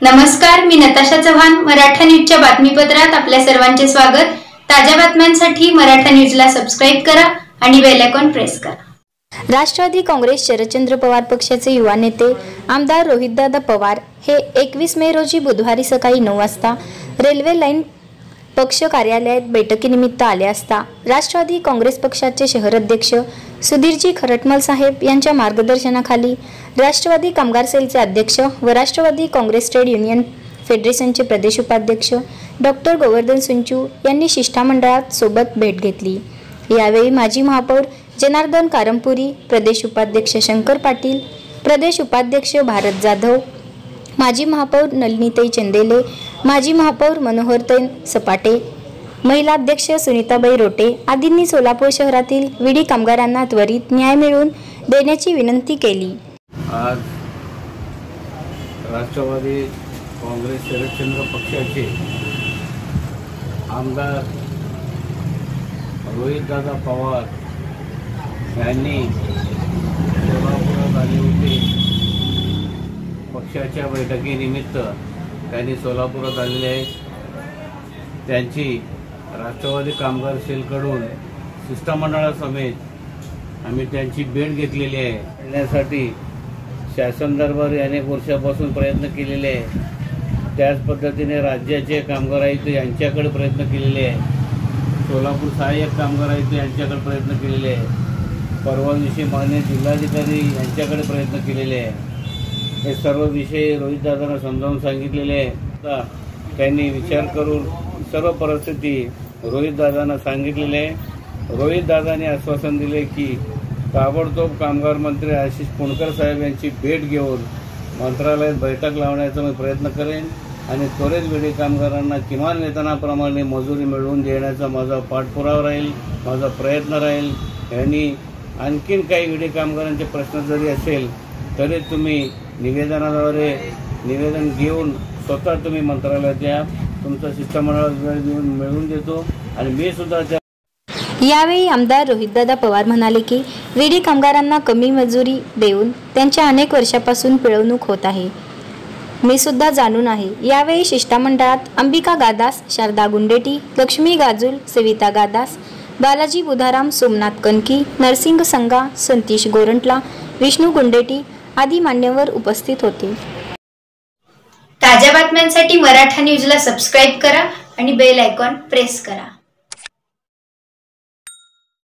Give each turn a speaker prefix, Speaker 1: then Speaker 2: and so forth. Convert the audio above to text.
Speaker 1: नमस्कार, मी नताशा चव्हाण. मराठा न्यूजच्या बातमीपत्रात आपल्या सर्वांचे स्वागत. ताज्या बातम्यांसाठी मराठा न्यूजला सबस्क्राइब करा आणि बेल आयकॉन प्रेस करा.
Speaker 2: राष्ट्रवादी काँग्रेस शरदचंद्र पवार पक्षाचे युवा नेते आमदार रोहितदादा पवार हे 21 मे रोजी बुधवारी सकाळी 9 वाजता रेल्वे लाईन पक्ष कार्यालयात बैठकीनिमित्त आले असता राष्ट्रवादी काँग्रेस पक्षाचे शहर अध्यक्ष सुधीरजी खरटमल साहेब यांच्या मार्गदर्शनाखाली राष्ट्रवादी कामगार सेलचे अध्यक्ष व राष्ट्रवादी काँग्रेस ट्रेड युनियन फेडरेशनचे प्रदेश उपाध्यक्ष डॉक्टर गोवर्धन सुंचू यांनी शिष्टमंडळात सोबत भेट घेतली. यावेळी माजी महापौर जनार्दन कारंपुरी, प्रदेश उपाध्यक्ष शंकर पाटील, प्रदेश उपाध्यक्ष भारत जाधव, माजी महापौर नलिनीताई चंदेले, माजी महापौर मनोहरताई सपाटे, महिला अध्यक्ष सुनीताबाई रोटे आदींनी सोलापूर शहरातील विडी कामगारांना त्वरित न्याय मिळवून देण्याची विनंती केली.
Speaker 3: आज राष्ट्रवादी काँग्रेस शरदचंद्र पक्षाचे आमदार रोहितदादा पवार यांनी सोलापुरात आले होते. पक्षाच्या बैठकीनिमित्त त्यांनी सोलापुरात आलेले आहेत. त्यांची राष्ट्रवादी कामगार सेलकडून शिष्टमंडळासमेत आम्ही त्यांची भेट घेतलेली आहे. येण्यासाठी शासन दरबारी अनेक वर्षापासून प्रयत्न केलेले आहे. त्याच पद्धतीने राज्याचे कामगार आयुक्त यांच्याकडे प्रयत्न केलेले आहे. सोलापूर सहाय्यक कामगार आयुक्त यांच्याकडे प्रयत्न केलेले आहे. परवा दिवशी माननीय जिल्हाधिकारी यांच्याकडे प्रयत्न केलेले आहे. हे सर्व विषय रोहितदादांना समजावून सांगितलेले आहे. त्यांनी विचार करून सर्व परिस्थिती रोहितदादांना सांगितलेले आहे. रोहितदादांनी आश्वासन दिले की ताबडतोब कामगार मंत्री आशिष पुणकर साहेब यांची भेट घेऊन मंत्रालयात बैठक लावण्याचा मी प्रयत्न करेन आणि त्वरित विडी कामगारांना किमान वेतनाप्रमाणे मजुरी मिळवून देण्याचा माझा पाठपुरावा राहील, माझा प्रयत्न राहील. यांनी आणखीन काही विडी कामगारांचे प्रश्न जरी असेल तरी तुम्ही निवेदनाद्वारे निवेदन घेऊन स्वतः तुम्ही मंत्रालयात या. तुमचा शिष्टमंडळात वेळ देऊन मिळवून देतो आणि मी सुद्धा त्या.
Speaker 2: यावेळी आमदार रोहितदादा पवार म्हणाले की विडी कामगारांना कमी मजुरी देऊन त्यांच्या अनेक वर्षापासून पिळवणूक होत आहे. मी सुद्धा जाणून आहे. यावेळी शिष्टमंडळात अंबिका गादास, शारदा गुंडेटी, लक्ष्मी गाजूल, सविता गादास, बालाजी बुधाराम, सोमनाथ कनकी, नरसिंग संगा, संतीश गोरंटला, विष्णू गुंडेटी आदी मान्यवर उपस्थित होते.
Speaker 1: ताज्या बातम्यांसाठी मराठा न्यूजला सबस्क्राइब करा आणि बेल आयकॉन प्रेस करा.